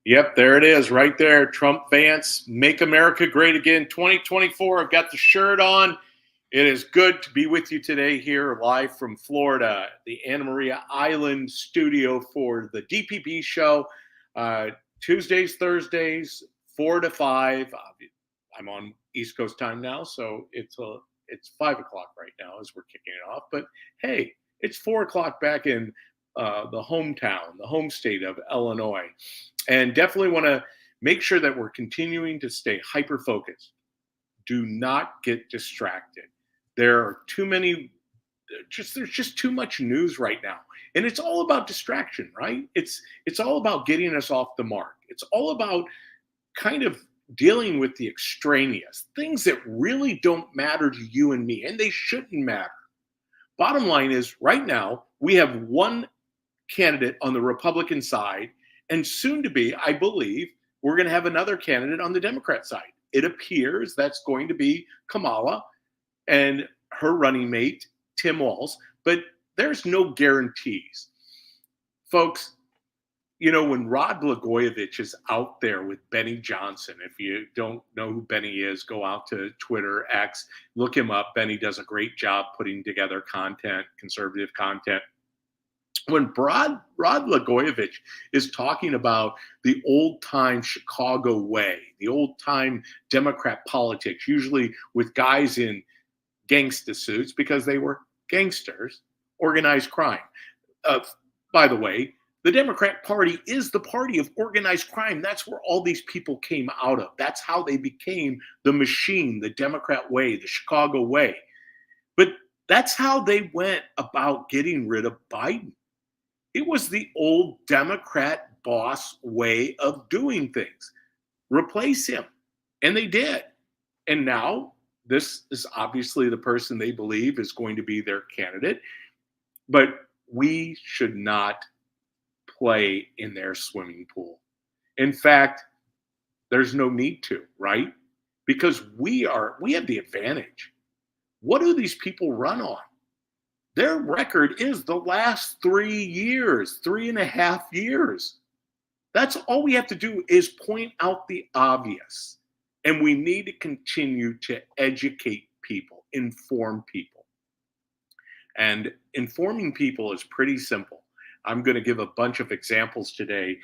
Yep, there it is right there. Trump Vance, Make America Great Again 2024. I've got the shirt on. It is good to be with you today here live from Florida, the Anna Maria Island studio for the DPB Show. Tuesdays, Thursdays, 4 to 5. I'm on East Coast time now, so it's 5 o'clock right now as we're kicking it off. But hey, it's 4 o'clock back in the hometown, the home state of Illinois. And definitely want to make sure that we're continuing to stay hyper-focused. Do not get distracted. There are there's just too much news right now. And it's all about distraction, right? It's all about getting us off the mark. It's all about kind of dealing with the extraneous, things that really don't matter to you and me, and they shouldn't matter. Bottom line is, right now, we have one candidate on the Republican side, and soon to be, I believe, we're going to have another candidate on the Democrat side. It appears that's going to be Kamala and her running mate, Tim Walz, but there's no guarantees. Folks, you know, when Rod Blagojevich is out there with Benny Johnson, if you don't know who Benny is, go out to Twitter, X, look him up. Benny does a great job putting together content, conservative content. When Rod Blagojevich is talking about the old-time Chicago way, the old-time Democrat politics, usually with guys in gangsta suits because they were gangsters, organized crime. By the way, the Democrat Party is the party of organized crime. That's where all these people came out of. That's how they became the machine, the Democrat way, the Chicago way. But that's how they went about getting rid of Biden. It was the old Democrat boss way of doing things. Replace him. And they did. And now this is obviously the person they believe is going to be their candidate. But we should not play in their swimming pool. In fact, there's no need to, right? Because we have the advantage. What do these people run on? Their record is the last 3 years, 3.5 years. That's all we have to do is point out the obvious. And we need to continue to educate people, inform people. And informing people is pretty simple. I'm going to give a bunch of examples today.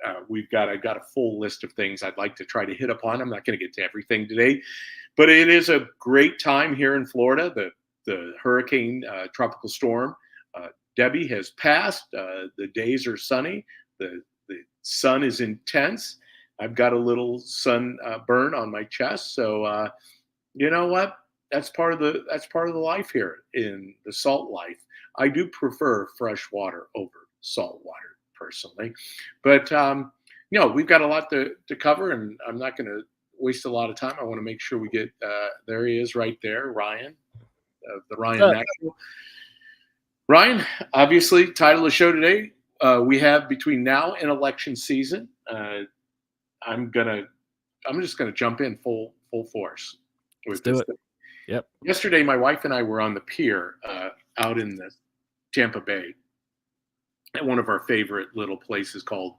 I've got a full list of things I'd like to try to hit upon. I'm not going to get to everything today, but it is a great time here in Florida. The hurricane tropical storm Debbie has passed. The days are sunny. The sun is intense. I've got a little sun burn on my chest. So you know what? That's part of the life here in the salt life. I do prefer fresh water over salt water personally, but we've got a lot to cover, and I'm not going to waste a lot of time. I want to make sure we get there. He is right there, Ryan. The Ryan Maxwell. Ryan, obviously, title of the show today, we have between now and election season. I'm just gonna jump in full force with this thing. Yep. Yesterday, my wife and I were on the pier out in the Tampa Bay at one of our favorite little places called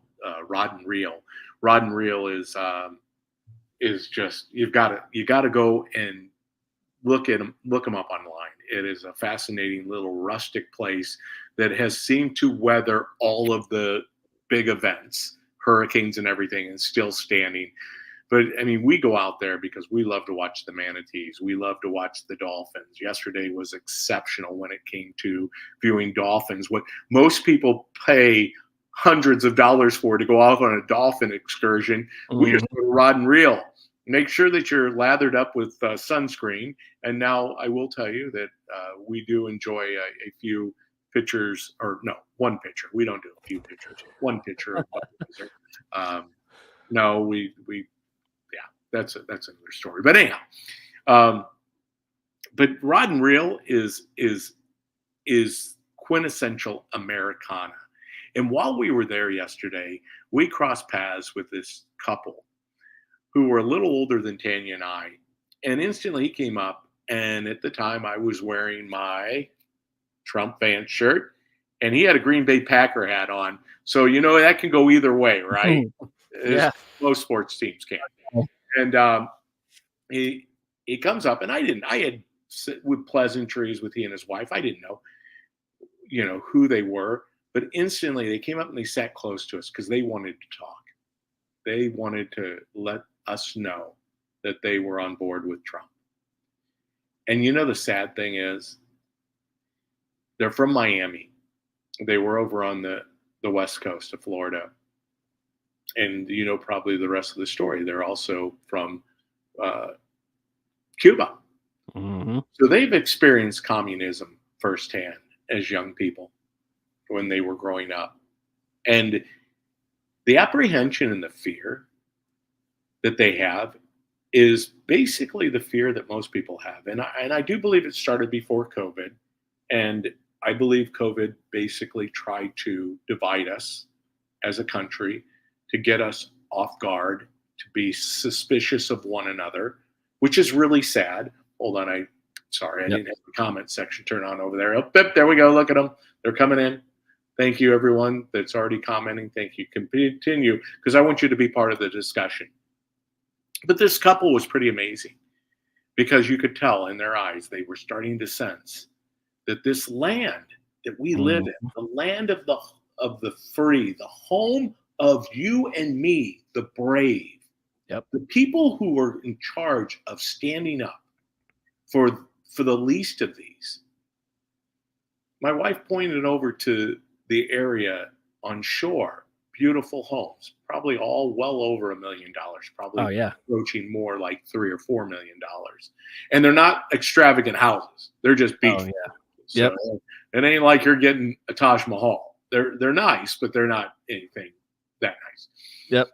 Rod and Reel. Rod and Reel is just you got to go and look them up online. It is a fascinating little rustic place that has seemed to weather all of the big events, hurricanes and everything, and still standing. But I mean, we go out there because we love to watch the manatees. We love to watch the dolphins. Yesterday was exceptional when it came to viewing dolphins. What most people pay hundreds of dollars for to go off on a dolphin excursion, we just go to Rod and Reel. Make sure that you're lathered up with sunscreen. And now I will tell you that we do enjoy a few pitchers, or no, one pitcher. We don't do a few pitchers. One pitcher of Budweiser. No, that's another story. But anyhow, but Rod and Reel is quintessential Americana. And while we were there yesterday, we crossed paths with this couple who were a little older than Tanya and I. And instantly he came up, and at the time I was wearing my Trump Vance shirt, and he had a Green Bay Packer hat on. So, that can go either way, right? as Yeah. most sports teams can. And he comes up, and I had with pleasantries with he and his wife. I didn't know, who they were, but instantly they came up and they sat close to us because they wanted to talk. They wanted to let us know that they were on board with Trump. And the sad thing is, they're from Miami. They were over on the west coast of Florida. And probably the rest of the story. They're also from Cuba. Mm-hmm. So they've experienced communism firsthand as young people when they were growing up. And the apprehension and the fear that they have is basically the fear that most people have. And I do believe it started before COVID. And I believe COVID basically tried to divide us as a country, to get us off guard, to be suspicious of one another, which is really sad. Hold on, I didn't have the comment section turned on over there. Oh, there we go. Look at them. They're coming in. Thank you, everyone that's already commenting. Thank you. Continue, because I want you to be part of the discussion. But this couple was pretty amazing, because you could tell in their eyes they were starting to sense that this land that we live in, the land of the free, the home of you and me, the brave, the people who were in charge of standing up for the least of these. My wife pointed over to the area on shore, beautiful homes, probably all well over $1 million, probably approaching more like $3 or $4 million. And they're not extravagant houses; they're just beach. So it ain't like you're getting a Taj Mahal. They're nice, but they're not anything that nice. Yep.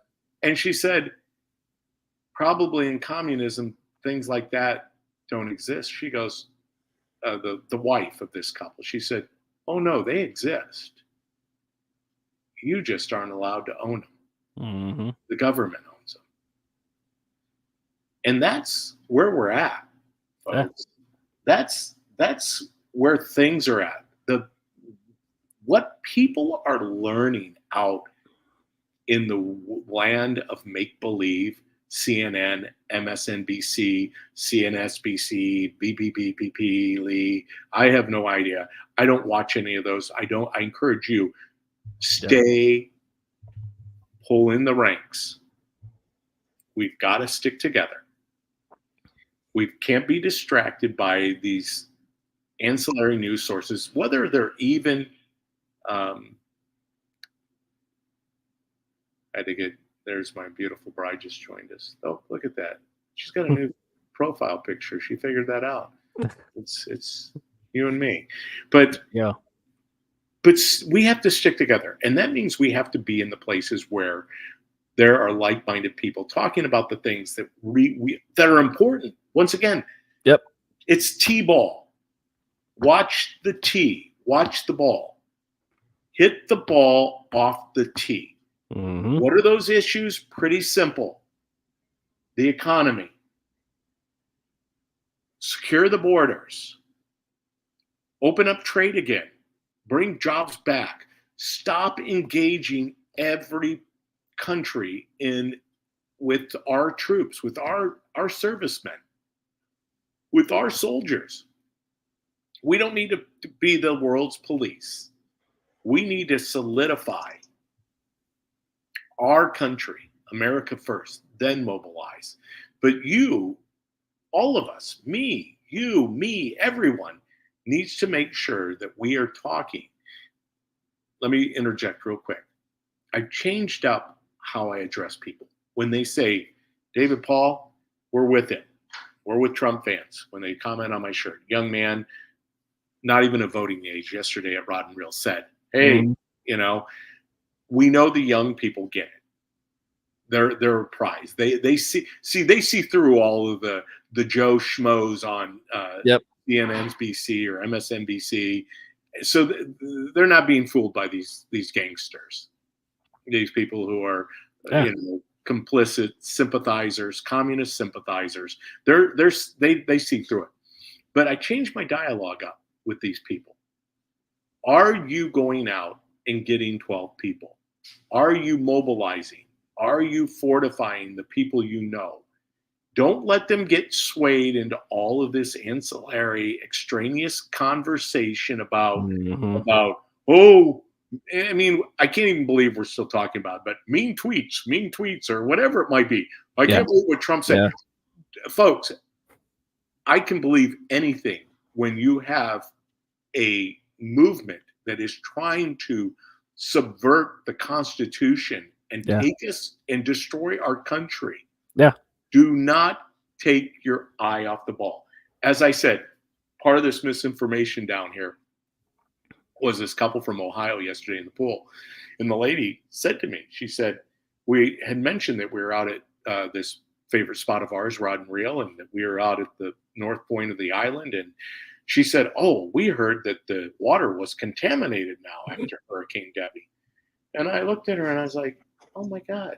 And she said, probably in communism, things like that don't exist. She goes, the wife of this couple, she said, oh no, they exist. You just aren't allowed to own them. Mm-hmm. The government owns them. And that's where we're at, folks. Yeah. That's where things are at. What people are learning out in the land of make-believe, CNN, MSNBC, CNSBC, BBBPP, Lee. I have no idea. I don't watch any of those. I encourage you, stay, pull in the ranks. We've got to stick together. We can't be distracted by these ancillary news sources, whether they're even I think there's my beautiful bride just joined us. Oh, look at that. She's got a new profile picture. She figured that out. It's you and me. But we have to stick together. And that means we have to be in the places where there are like-minded people talking about the things that that are important. Once again, it's T-ball. Watch the tee. Watch the ball. Hit the ball off the tee. Mm-hmm. What are those issues? Pretty simple. The economy. Secure the borders. Open up trade again. Bring jobs back. Stop engaging every country with our troops, with our servicemen, with our soldiers. We don't need to be the world's police. We need to solidify our country, America first, then mobilize. But you, all of us, me, you, me, everyone, needs to make sure that we are talking. Let me interject real quick. I've changed up how I address people. When they say, David Paul, we're with it. We're with Trump fans. When they comment on my shirt, young man, not even a voting age, yesterday at Rod and Reel said, hey, we know the young people get it. They're a prize. They see through all of the Joe Schmoes on CNNBC or MSNBC. So they're not being fooled by these gangsters, these people who are complicit sympathizers, communist sympathizers. They see through it. But I changed my dialogue up with these people. Are you going out and getting 12 people? Are you mobilizing Are you fortifying the people you know? Don't let them get swayed into all of this ancillary, extraneous conversation about Mhm. about oh, I mean, I can't even believe we're still talking about it, but mean tweets, or whatever it might be. I Yeah. can't believe what Trump said. Yeah. Folks, I can believe anything when you have a movement that is trying to subvert the Constitution and Yeah. take us and destroy our country. Yeah. Do not take your eye off the ball. As I said, part of this misinformation down here was this couple from Ohio yesterday in the pool. And the lady said to me, she said, we had mentioned that we were out at this favorite spot of ours, Rod and Reel, and that we were out at the north point of the island. And she said, oh, we heard that the water was contaminated now after Hurricane Debbie. And I looked at her and I was like, oh my God,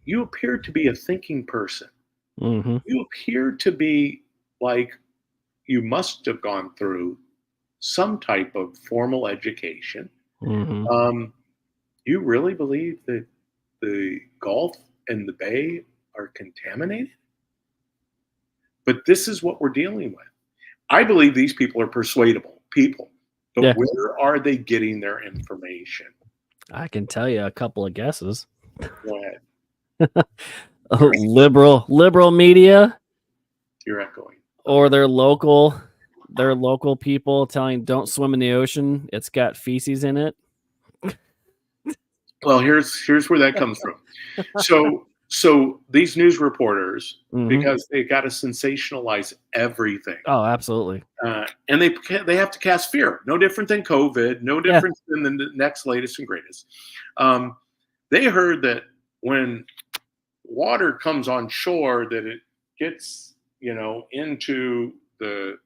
you appear to be a thinking person. Mhm. You appear to be like you must have gone through some type of formal education. Mhm. Um, you really believe that the Gulf and the Bay are contaminated? But this is what we're dealing with. I believe these people are persuadable people, but Yeah. where are they getting their information? I can tell you a couple of guesses. Go ahead. Liberal media, You're echoing. or their local people telling don't swim in the ocean. It's got feces in it. Well, here's where that comes from. So these news reporters, Mhm. because they got to sensationalize everything, Oh, absolutely. and they have to cast fear. No different than COVID. No Yeah. different than the next latest and greatest. Um, they heard that when water comes on shore, that it gets into the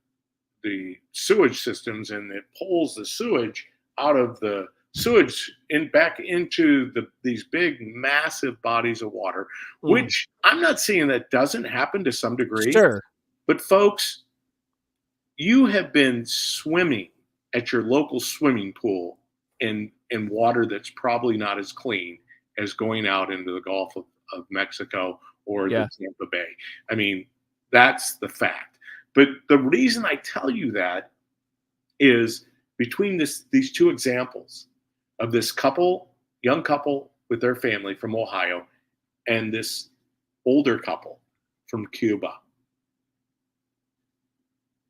sewage systems, and it pulls the sewage out of the sewage back into these big massive bodies of water, Mm. which I'm not saying that doesn't happen to some degree, Sure. but folks, you have been swimming at your local swimming pool in water that's probably not as clean as going out into the Gulf of Mexico or Yeah. the Tampa Bay. I mean, that's the fact. But the reason I tell you that is between these two examples of this young couple with their family from Ohio, and this older couple from Cuba.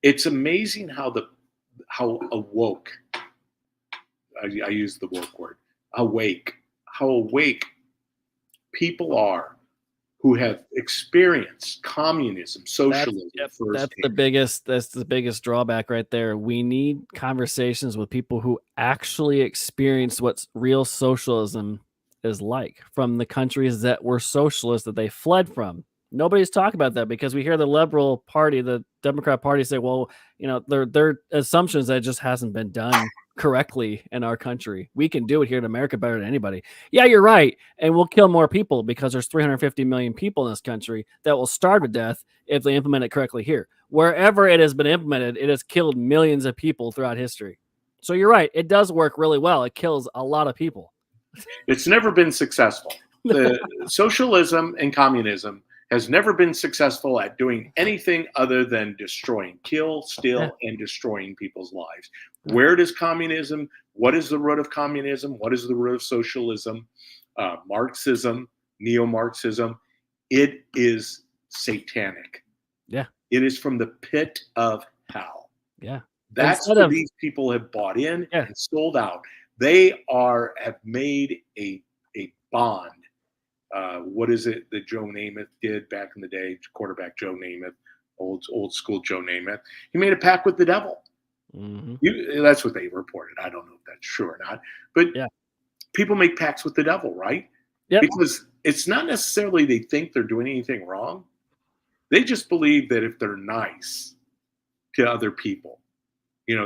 It's amazing how awoke, I use the woke word, how awake people are who have experienced communism, socialism firsthand. That's the biggest drawback right there. We need conversations with people who actually experience what real socialism is like from the countries that were socialist that they fled from. Nobody's talking about that because we hear the liberal party, the Democrat party say, well, their assumptions that it just hasn't been done correctly in our country. We can do it here in America better than anybody. Yeah, you're right. And we'll kill more people because there's 350 million people in this country that will starve to death if they implement it correctly here. Wherever it has been implemented, it has killed millions of people throughout history. So you're right. It does work really well. It kills a lot of people. It's never been successful. The socialism and communism has never been successful at doing anything other than kill, steal, and destroying people's lives. Where does communism? What is the root of communism? What is the root of socialism? Marxism, neo-Marxism. It is satanic. Yeah. It is from the pit of hell. Yeah. That's what these people have bought in and sold out. They have made a bond. What is it that Joe Namath did back in the day? Quarterback Joe Namath, old school Joe Namath. He made a pact with the devil. Mm-hmm. That's what they reported. I don't know if that's true or not. But people make pacts with the devil, right? Yep. Because it's not necessarily they think they're doing anything wrong. They just believe that if they're nice to other people,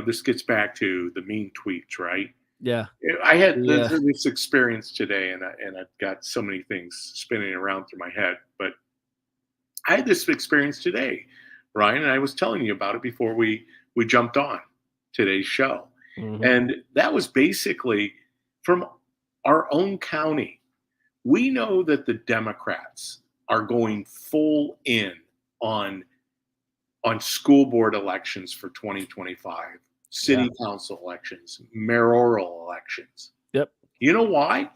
this gets back to the mean tweets, right? Yeah. I had this experience today, and I've got so many things spinning around through my head. But I had this experience today, Ryan, and I was telling you about it before we jumped on today's show. Mm-hmm. And that was basically from our own county. We know that the Democrats are going full in on school board elections for 2025, city council elections, mayoral elections. Yep. You know why?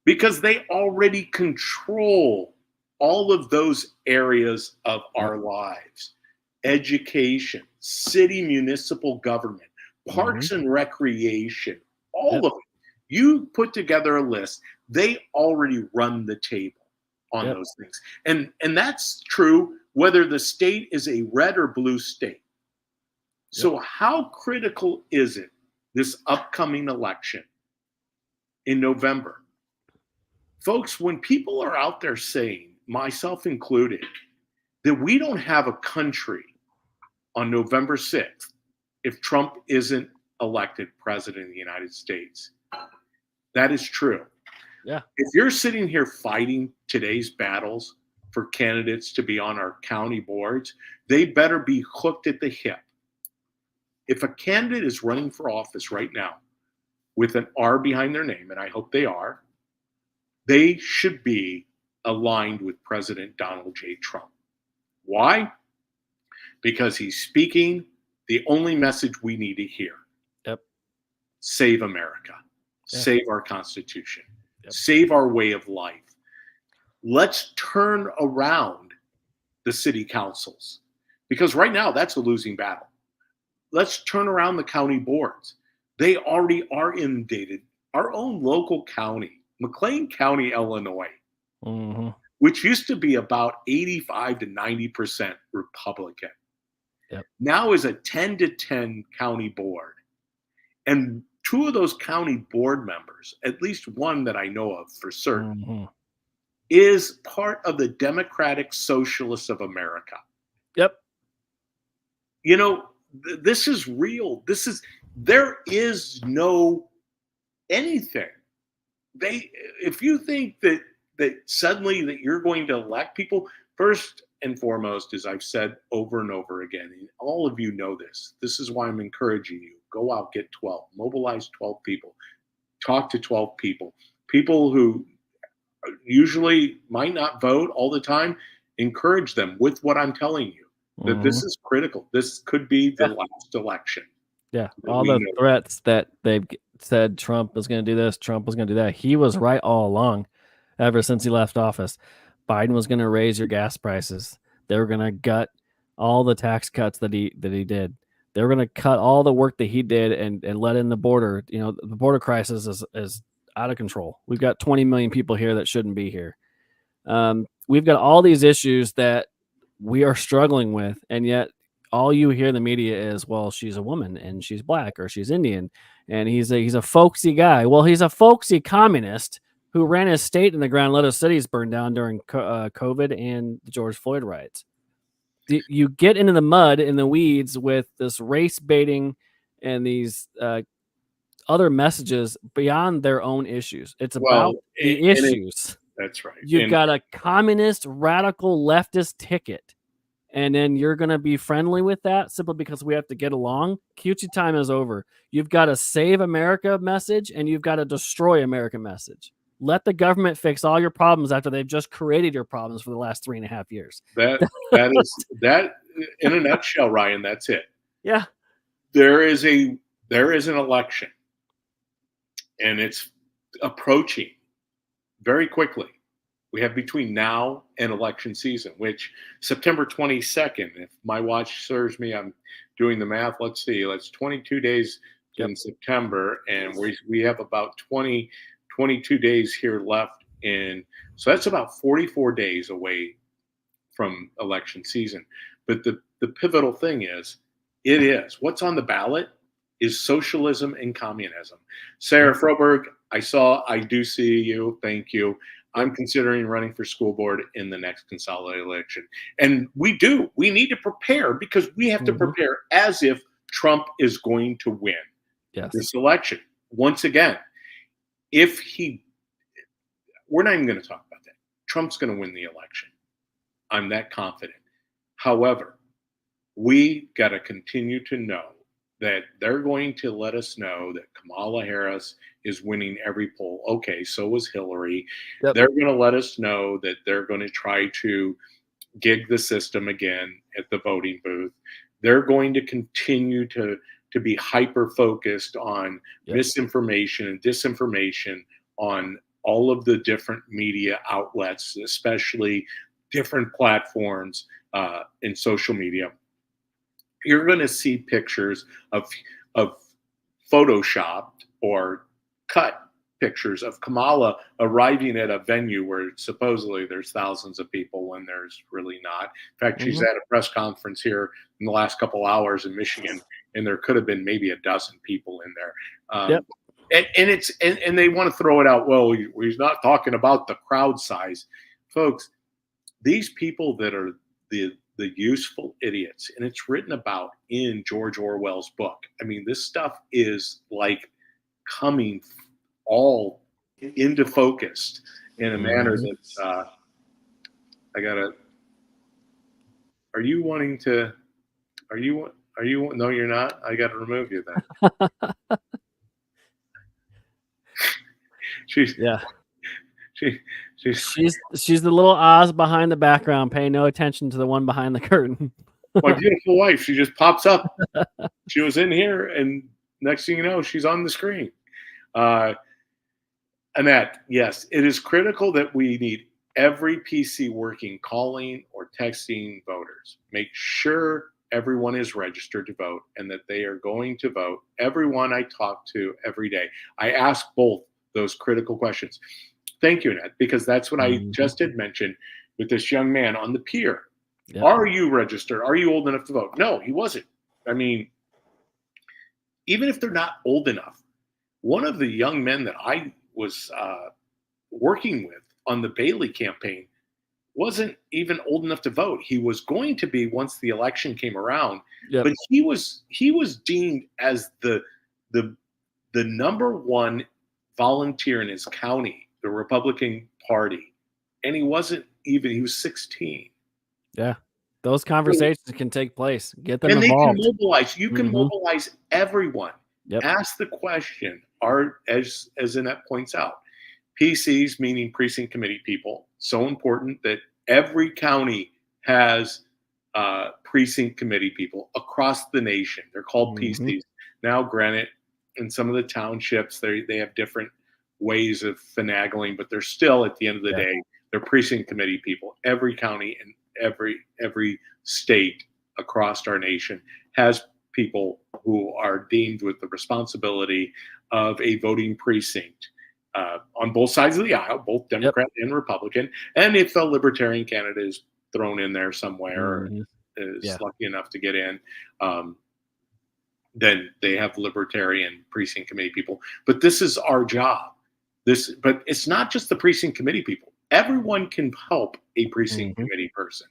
Because they already control all of those areas of our lives: education, city municipal government, parks and recreation, all of it. You put together a list, they already run the table on those things. And that's true whether the state is a red or blue state. So how critical is it, this upcoming election in November? Folks, when people are out there saying, myself included, that we don't have a country on November 6th if Trump isn't elected president of the United States, that is true. Yeah. If you're sitting here fighting today's battles for candidates to be on our county boards, they better be hooked at the hip. If a candidate is running for office right now with an R behind their name, and I hope they are, they should be aligned with President Donald J. Trump. Why? Because he's speaking the only message we need to hear. Yep. Save America. Yeah. Save our Constitution. Yep. Save our way of life. Let's turn around the city councils, because right now that's a losing battle. Let's turn around the county boards. They already are inundated. Our own local county, McLean County, Illinois, which used to be about 85 to 90% Republican, now is a 10-10 county board. And two of those county board members, at least one that I know of for certain, is part of the Democratic Socialists of America. Yep. You know, this is real. There is no anything. If you think that suddenly that you're going to elect people, first and foremost, as I've said over and over again, and all of you know this, this is why I'm encouraging you, go out, get 12, mobilize 12 people, talk to 12 people who usually might not vote all the time. Encourage them with what I'm telling you, that this is critical. This could be the last election. Yeah, all the threats that they've said Trump was going to do this, Trump was going to do that. He was right all along, ever since he left office. Biden was going to raise your gas prices. They were going to gut all the tax cuts that he did. They were going to cut all the work that he did and let in the border. You know, the border crisis is out of control. We've got 20 million people here that shouldn't be here. We've got all these issues that we are struggling with, and yet all you hear in the media is, well, she's a woman and she's black or she's Indian and he's a folksy guy. Well, he's a folksy communist who ran his state in the ground, let his cities burn down during COVID and the George Floyd riots. You get into the mud, in the weeds with this race baiting and these other messages beyond their own issues. It's about the issues. That's right. You've got a communist, radical, leftist ticket. And then you're going to be friendly with that simply because we have to get along. Cutesy time is over. You've got a save America message and you've got a destroy America message. Let the government fix all your problems after they've just created your problems for the last 3.5 years. That in a nutshell, Ryan, that's it. Yeah. There is an election and it's approaching very quickly. We have between now and election season, which September 22nd, if my watch serves me, I'm doing the math. Let's see, that's 22 days in September, and we have about 22 days here left so that's about 44 days away from election season. But the pivotal thing is what's on the ballot is socialism and communism. Sarah Froberg, I do see you. Thank you. I'm considering running for school board in the next consolidated election. And we need to prepare, because we have to prepare as if Trump is going to win this election. Once again, we're not even going to talk about that. Trump's going to win the election. I'm that confident. However, we got to continue to know that they're going to let us know that Kamala Harris is winning every poll. Okay, so was Hillary. Yep. They're going to let us know that they're going to try to gig the system again at the voting booth. They're going to continue to be hyper focused on misinformation and disinformation on all of the different media outlets, especially different platforms in social media. You're going to see pictures of photoshopped or cut pictures of Kamala arriving at a venue where supposedly there's thousands of people when there's really not. In fact, she's at a press conference here in the last couple hours in Michigan, and there could have been maybe a dozen people in there. And they want to throw it out. Well, he's not talking about the crowd size, folks. These people that are the useful idiots, and it's written about in George Orwell's book. I mean, this stuff is like coming all into focus in a manner that's I gotta. Are you wanting to? Are you? No, you're not. I got to remove you then. She's the little Oz behind the background, paying no attention to the one behind the curtain. My beautiful wife. She just pops up. She was in here, and next thing you know, she's on the screen. Annette, yes, it is critical that we need every PC working, calling or texting voters. Make sure everyone is registered to vote and that they are going to vote. Everyone I talk to every day, I ask both those critical questions. Thank you, Annette, because that's what I just had mentioned with this young man on the pier. Yep. Are you registered? Are you old enough to vote? No, he wasn't. I mean, even if they're not old enough, one of the young men that I was working with on the Bailey campaign wasn't even old enough to vote. He was going to be once the election came around, but he was deemed as the number one volunteer in his county, the Republican Party, and he was 16. Yeah, those conversations can take place. Get them and involved. They can mobilize. You can mobilize everyone. Ask the question. As Annette points out, PCs, meaning precinct committee people, so important that every county has precinct committee people across the nation. They're called PCs. Now, granted, in some of the townships, they have different ways of finagling, but they're still, at the end of the day, they're precinct committee people. Every county and every state across our nation has people who are deemed with the responsibility of a voting precinct on both sides of the aisle, both Democrat and Republican. And if a Libertarian candidate is thrown in there somewhere, is lucky enough to get in, then they have Libertarian precinct committee people. But this is our job. But it's not just the precinct committee people. Everyone can help a precinct committee person.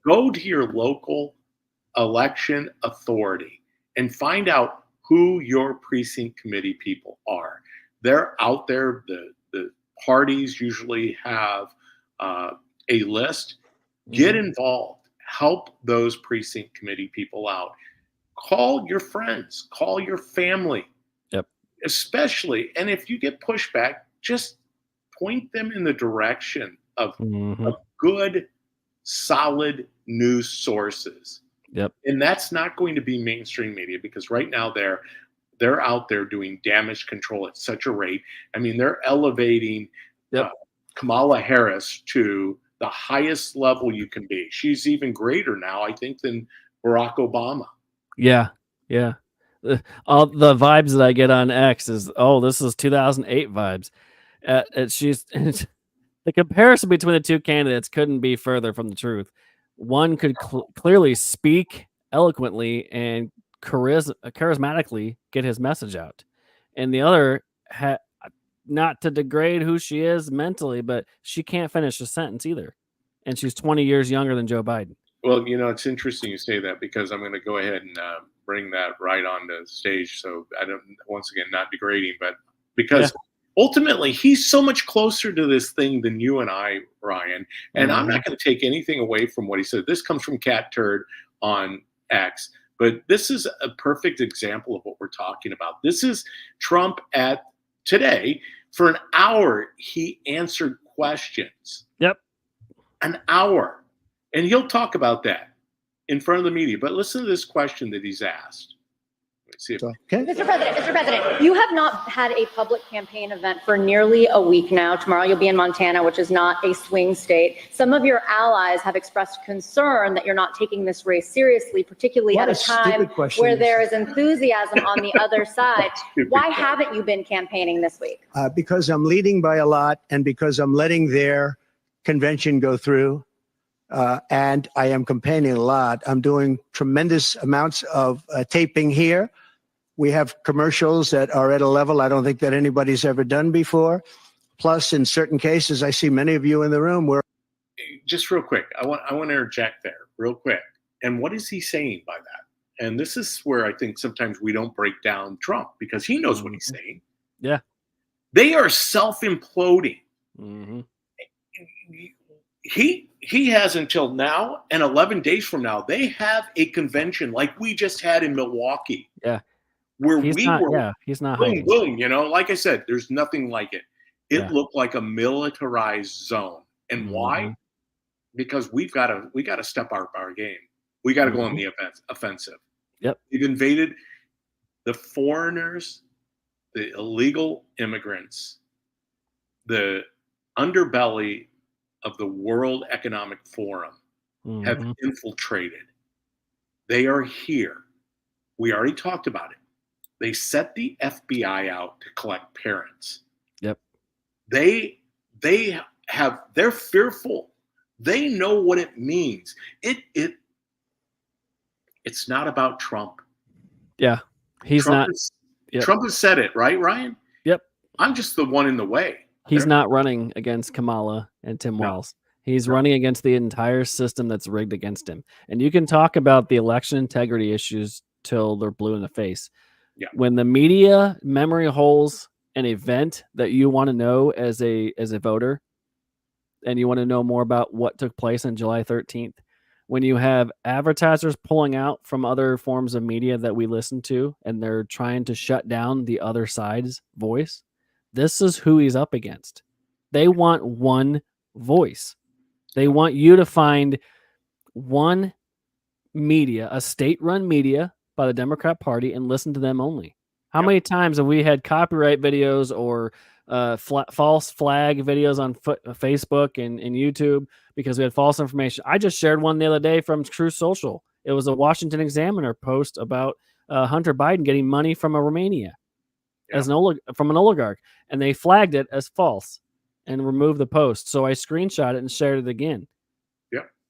Go to your local election authority and find out who your precinct committee people are. They're out there. The parties usually have a list. Get involved. Help those precinct committee people out. Call your friends. Call your family. Especially, and if you get pushback, just point them in the direction of good, solid news sources. And that's not going to be mainstream media, because right now they're out there doing damage control at such a rate. I mean, they're elevating Kamala Harris to the highest level you can be. She's even greater now, I think, than Barack Obama. All the vibes that I get on X is, this is 2008 vibes. The comparison between the two candidates couldn't be further from the truth. One could clearly speak eloquently and charismatically get his message out, and the other not to degrade who she is mentally, but she can't finish a sentence either, and she's 20 years younger than Joe Biden. Well, it's interesting you say that, because I'm going to go ahead and bring that right on the stage. So I don't, once again, not degrading, but because ultimately he's so much closer to this thing than you and I, Ryan. And I'm not going to take anything away from what he said. This comes from Cat Turd on X. But this is a perfect example of what we're talking about. This is Trump at today. For an hour, he answered questions. Yep. An hour. And he'll talk about that in front of the media. But listen to this question that he's asked. Let's see if Okay. Mr. President, you have not had a public campaign event for nearly a week now. Tomorrow you'll be in Montana, which is not a swing state. Some of your allies have expressed concern that you're not taking this race seriously, particularly at a time where there is enthusiasm on the other side. Why haven't you been campaigning this week? Because I'm leading by a lot, and because I'm letting their convention go through. And I am campaigning a lot. I'm doing tremendous amounts of taping here. We have commercials that are at a level I don't think that anybody's ever done before. Plus, in certain cases, I see many of you in the room where. Just real quick, I want to interject there real quick. And what is he saying by that? And this is where I think sometimes we don't break down Trump, because he knows what he's saying. Yeah. They are self-imploding. Mm-hmm. He has until now, and 11 days from now, they have a convention like we just had in Milwaukee. Yeah. Where he's not boom, hiding. boom, like I said, there's nothing like it. It Yeah. looked like a militarized zone. And why? Because we got to step up our game. We got to go on the offensive. Yep. They've invaded the foreigners, the illegal immigrants, the underbelly of the World Economic Forum have infiltrated. They are here. We already talked about it. They set the FBI out to collect parents. Yep. They're fearful. They know what it means. It's not about Trump. Yeah. Trump has said it, right, Ryan? Yep. I'm just the one in the way. He's not running against Kamala and Tim Walz. He's running against the entire system that's rigged against him. And you can talk about the election integrity issues till they're blue in the face. Yeah. When the media memory holes an event that you want to know as a voter, and you want to know more about what took place on July 13th, when you have advertisers pulling out from other forms of media that we listen to, and they're trying to shut down the other side's voice, this is who he's up against. They want one voice. They want you to find one media, a state-run media by the Democrat Party, and listen to them only. How many times have we had copyright videos or false flag videos on Facebook and YouTube because we had false information? I just shared one the other day from True Social. It was a Washington Examiner post about Hunter Biden getting money from Romania as from an oligarch, and they flagged it as false and removed the post. So I screenshot it and shared it again.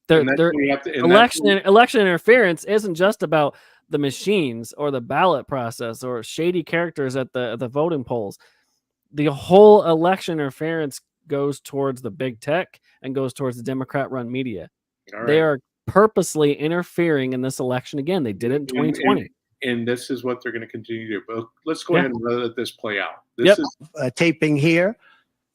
Election interference isn't just about the machines or the ballot process or shady characters at the voting polls. The whole election interference goes towards the big tech and goes towards the Democrat-run media. Right. They are purposely interfering in this election again. They did it in 2020. And this is what they're going to continue to do. But let's go ahead and let this play out. This is taping here.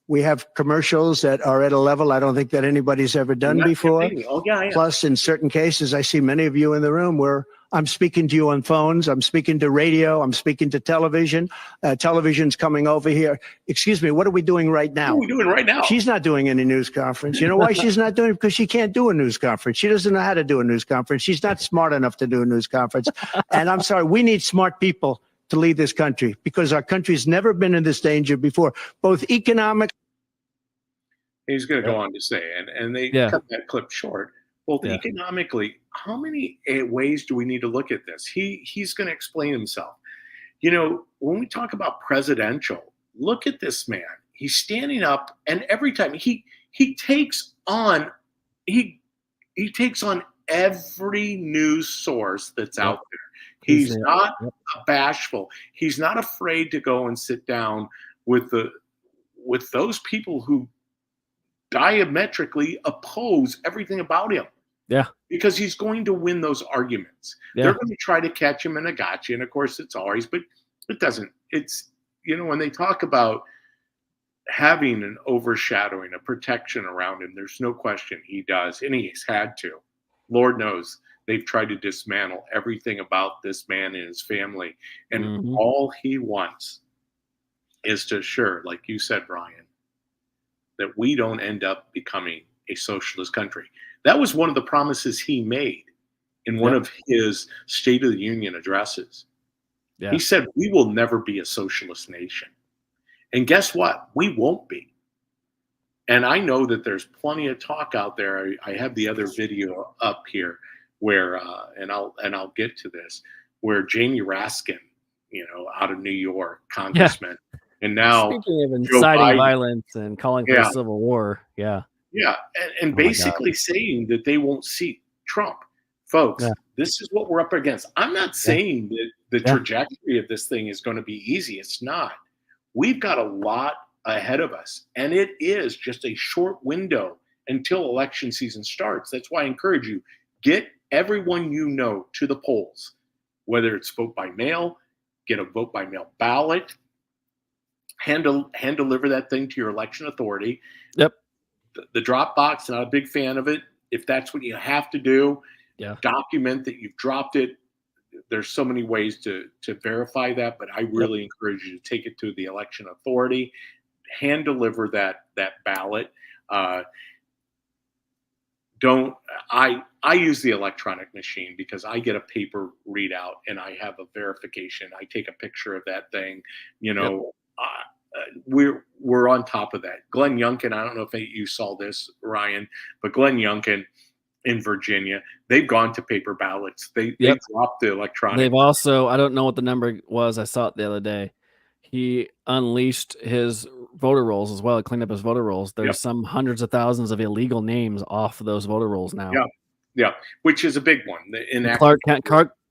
We have commercials that are at a level I don't think that anybody's ever done before. Oh, yeah. Plus, in certain cases, I see many of you in the room where I'm speaking to you on phones. I'm speaking to radio. I'm speaking to television. Television's coming over here. Excuse me, what are we doing right now? What are we doing right now? She's not doing any news conference. You know why she's not doing it? Because she can't do a news conference. She doesn't know how to do a news conference. She's not smart enough to do a news conference. And I'm sorry, we need smart people to lead this country because our country's never been in this danger before, both economic. He's going to go on to say, and they cut that clip short. Both economically, how many ways do we need to look at this? He's going to explain himself. You know, when we talk about presidential, look at this man. He's standing up, and every time he takes on every news source that's out there. He's not bashful. He's not afraid to go and sit down with those people who diametrically oppose everything about him. Yeah. Because he's going to win those arguments. Yeah. They're going to try to catch him in a gotcha. And of course it's always, but it doesn't. It's, you know, when they talk about having an overshadowing, a protection around him, there's no question he does. And he's had to. Lord knows they've tried to dismantle everything about this man and his family. And Mhm. all he wants is to assure, like you said, Brian, that we don't end up becoming a socialist country. That was one of the promises he made in one Yep. of his State of the Union addresses. Yeah. He said, we will never be a socialist nation. And guess what? We won't be. And I know that there's plenty of talk out there. I have the other video up here where, and I'll get to this, where Jamie Raskin, out of New York, congressman, and now Speaking of Joe inciting Biden, violence and calling for a yeah, civil war, yeah. yeah, and Oh my God. basically saying that they won't seat Trump. Folks, Yeah. this is what we're up against. I'm not saying that the Yeah. trajectory of this thing is going to be easy. It's not. We've got a lot ahead of us, and it is just a short window until election season starts. That's why I encourage you, get everyone you know to the polls, whether it's vote by mail, get a vote by mail ballot, hand deliver that thing to your election authority. Yep. The drop box, not a big fan of it. If that's what you have to do, Yeah. document that you've dropped it. There's so many ways to verify that, but I really encourage you to take it to the election authority, hand deliver that ballot. I use the electronic machine because I get a paper readout and I have a verification. I take a picture of that thing. We're on top of that. Glenn Youngkin, I don't know if you saw this, Ryan, but Glenn Youngkin in Virginia, they've gone to paper ballots. They dropped the electronic. They've also, I don't know what the number was. I saw it the other day. He unleashed his voter rolls as well. Cleaned up his voter rolls. There's some hundreds of thousands of illegal names off of those voter rolls now. Yeah, which is a big one.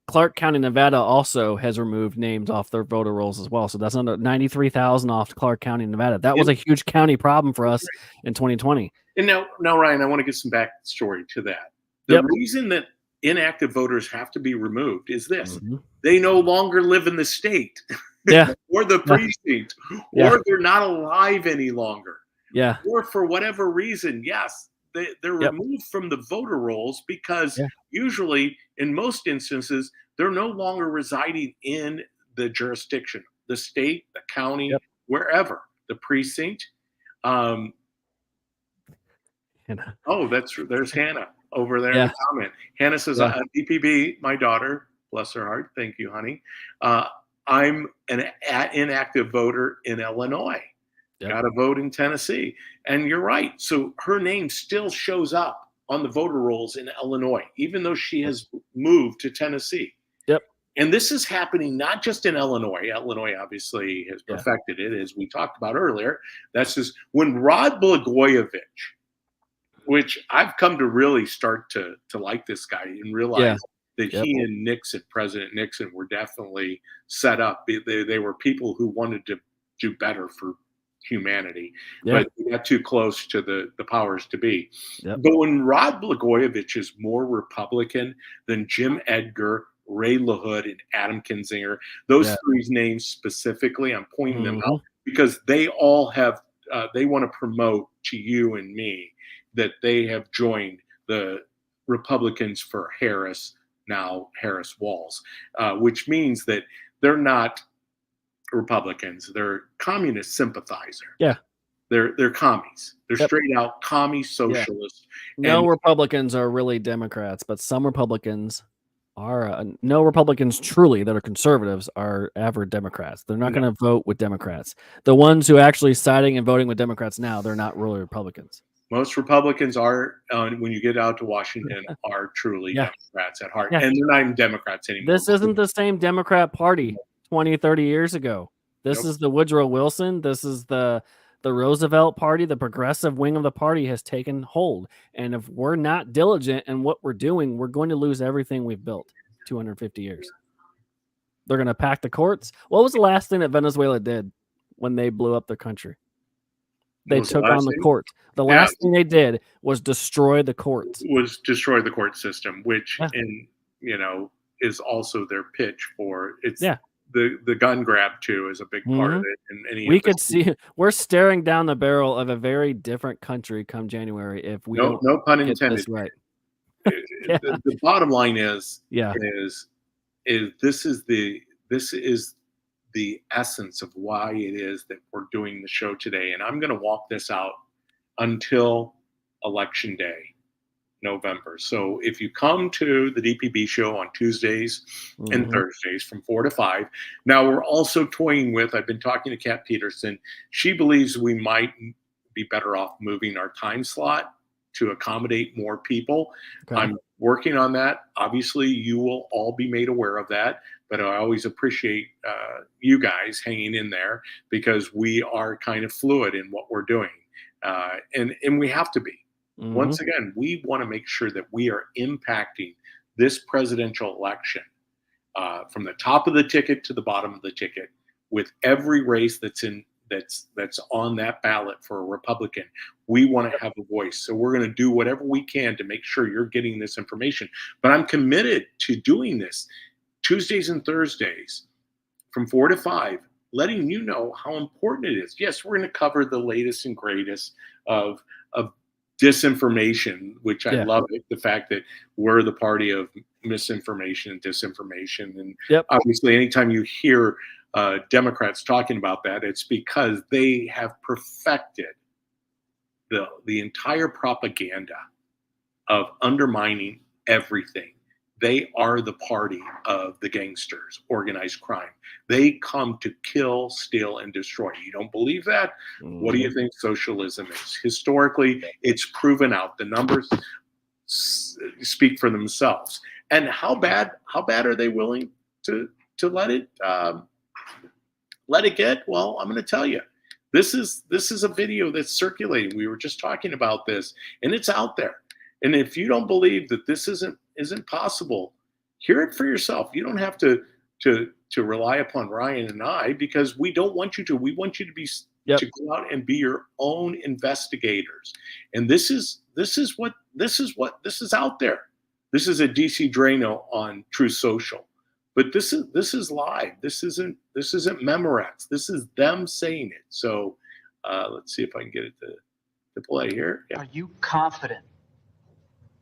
Clark County, Nevada also has removed names off their voter rolls as well. So that's under 93,000 off Clark County, Nevada. That was a huge county problem for us in 2020. And now, Ryan, I want to get some backstory to that. The reason that inactive voters have to be removed is this. Mm-hmm. They no longer live in the state or the precinct, or they're not alive any longer. Yeah. Or for whatever reason, they're removed from the voter rolls because usually, in most instances, they're no longer residing in the jurisdiction, the state, the county, wherever, the precinct. There's Hannah over there in the comment. Hannah says, DPB, my daughter, bless her heart. Thank you, honey. I'm an inactive voter in Illinois. Got to vote in Tennessee. And you're right. So her name still shows up on the voter rolls in Illinois, even though she has moved to Tennessee. Yep. And this is happening not just in Illinois. Illinois obviously has perfected it, as we talked about earlier. That's just when Rod Blagojevich, which I've come to really start to like this guy and realize that he and Nixon, President Nixon, were definitely set up. They were people who wanted to do better for humanity, but they got too close to the powers to be. But when Rod Blagojevich is more Republican than Jim Edgar, Ray LaHood, and Adam Kinzinger, those three names specifically, I'm pointing them out because they all have, they want to promote to you and me that they have joined the Republicans for Harris, now Harris Walls, which means that they're not Republicans. They're communist sympathizer. Yeah. They're commies. They're straight out commie socialists. No Republicans are really Democrats, but some Republicans are no Republicans truly that are conservatives are average Democrats. They're not going to vote with Democrats. The ones who actually siding and voting with Democrats now, they're not really Republicans. Most Republicans are, when you get out to Washington, are truly Democrats at heart. And they're not even Democrats anymore. This isn't the same Democrat Party 20, 30 years ago. This is the Woodrow Wilson. This is the Roosevelt Party. The progressive wing of the party has taken hold. And if we're not diligent in what we're doing, we're going to lose everything we've built 250 years. They're going to pack the courts. What was the last thing that Venezuela did when they blew up their country? They took on the courts. The last thing they did was destroy the courts. Destroy the court system, which is also their pitch for it's the gun grab too is a big part of it. And we could see we're staring down the barrel of a very different country come January if we don't no pun get intended. this right. Yeah. The bottom line is Yeah. this is the essence of why it is that we're doing the show today. And I'm going to walk this out until Election Day, November. So if you come to the DPB show on Tuesdays and Mhm. Thursdays from 4 to 5, now we're also toying with, I've been talking to Kat Peterson. She believes we might be better off moving our time slot to accommodate more people. Okay. I'm working on that. Obviously, you will all be made aware of that, but I always appreciate you guys hanging in there because we are kind of fluid in what we're doing. And we have to be. Mhm. Once again, we want to make sure that we are impacting this presidential election from the top of the ticket to the bottom of the ticket with every race that's on that ballot for a Republican. We want to have a voice. So we're going to do whatever we can to make sure you're getting this information. But I'm committed to doing this Tuesdays and Thursdays from 4 to 5, letting you know how important it is. Yes, we're going to cover the latest and greatest of disinformation, which I Yeah. love it. The fact that we're the party of misinformation and disinformation. And Yep. obviously, anytime you hear Democrats talking about that, it's because they have perfected the entire propaganda of undermining everything. They are the party of the gangsters, organized crime. They come to kill, steal, and destroy. You don't believe that? What do you think socialism is? Historically, it's proven out. The numbers speak for themselves. And how bad are they willing to let it get? Well, I'm going to tell you. This is a video that's circulating. We were just talking about this, and it's out there. And if you don't believe that this isn't possible, hear it for yourself. You don't have to rely upon Ryan and I, because we don't want you to. We want you to be Yep. to go out and be your own investigators. And this is out there. This is a DC Drano on True Social. But this is live. This isn't Memorex. This is them saying it. So let's see if I can get it to play here. Yeah. Are you confident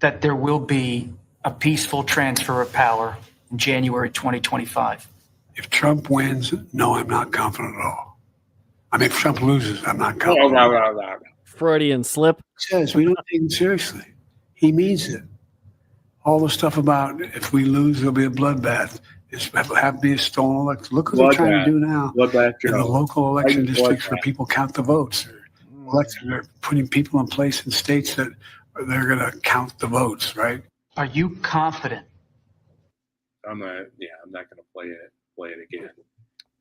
that there will be a peaceful transfer of power in January 2025? If Trump wins, no, I'm not confident at all. I mean, if Trump loses, I'm not confident. No. Freudian slip. He says we don't take him seriously. He means it. All the stuff about if we lose, there'll be a bloodbath. It's have to be a stolen election. Look what they're trying to do now Bloodbath, in the local election districts where bloodbath. people count the votes. They're putting people in place in states that they're going to count the votes, right? Are you confident? I'm not going to play it again.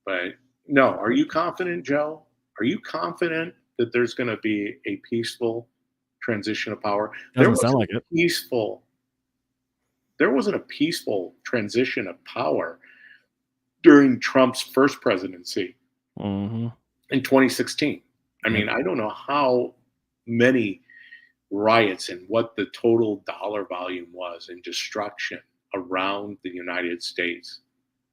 But no, are you confident, Joe? Are you confident that there's going to be a peaceful transition of power? Doesn't sound like it. There wasn't a peaceful transition of power during Trump's first presidency Mhm. in 2016. I mean, I don't know how many riots and what the total dollar volume was in destruction around the United States.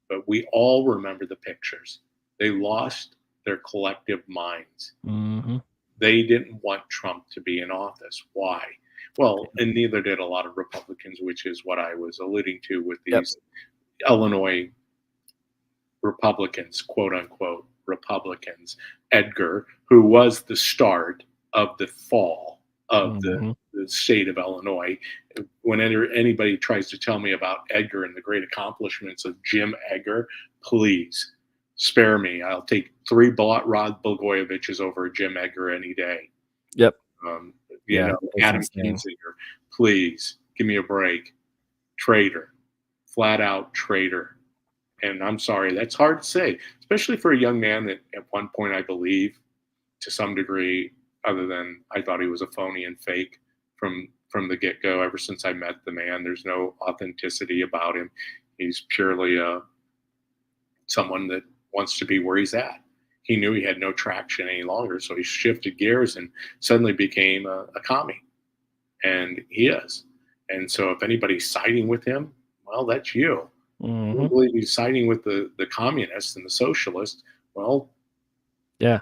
But we all remember the pictures. They lost their collective minds. Mhm. They didn't want Trump to be in office. Why? Well, and neither did a lot of Republicans, which is what I was alluding to with these Illinois Republicans, quote unquote Republicans. Edgar, who was the start of the fall of the state of Illinois. When anybody tries to tell me about Edgar and the great accomplishments of Jim Edgar, please spare me. I'll take 3 Rod Blagojeviches over Jim Edgar any day. Yep. Adam insane. Kinzinger, please give me a break. Traitor, flat out traitor. And I'm sorry, that's hard to say, especially for a young man that at one point I believe to some degree, other than I thought he was a phony and fake from the get-go. Ever since I met the man, there's no authenticity about him. He's purely someone that wants to be where he's at. He knew he had no traction any longer, so he shifted gears and suddenly became a commie. And he is. And so if anybody's siding with him, well, that's you. If you believe he's siding with the communists and the socialists, well, Yeah.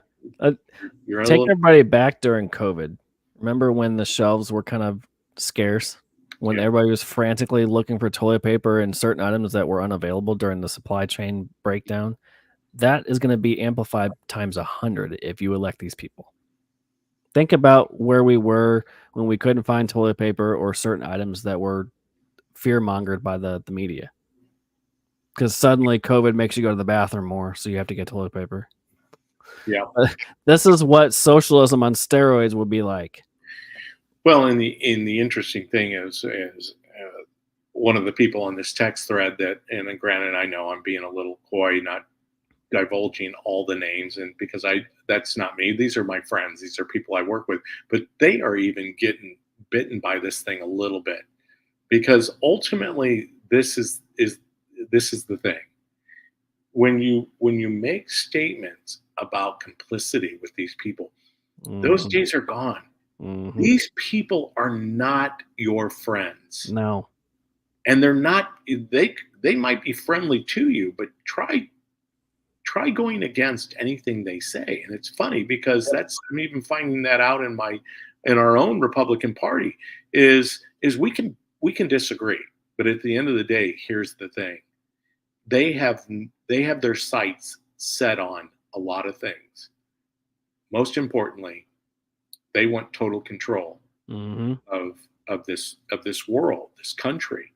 you're a Take little, everybody back during COVID. Remember when the shelves were kind of scarce? when Yeah. everybody was frantically looking for toilet paper and certain items that were unavailable during the supply chain breakdown, that is going to be amplified times 100 if you elect these people. Think about where we were when we couldn't find toilet paper or certain items that were fear mongered by the media. Because suddenly COVID makes you go to the bathroom more, so you have to get toilet paper. Yeah. This is what socialism on steroids would be like. Well, and the interesting thing is one of the people on this text thread that, and then granted, I know I'm being a little coy, not divulging all the names, and because that's not me. These are my friends. These are people I work with, but they are even getting bitten by this thing a little bit, because ultimately this is the thing. When you make statements about complicity with these people, those days are gone. Mhm. These people are not your friends. No. And they're not, they might be friendly to you, but try going against anything they say. And it's funny because I'm even finding that out in our own Republican Party is we can disagree, but at the end of the day, here's the thing. They have their sights set on a lot of things. Most importantly, they want total control of this world, this country.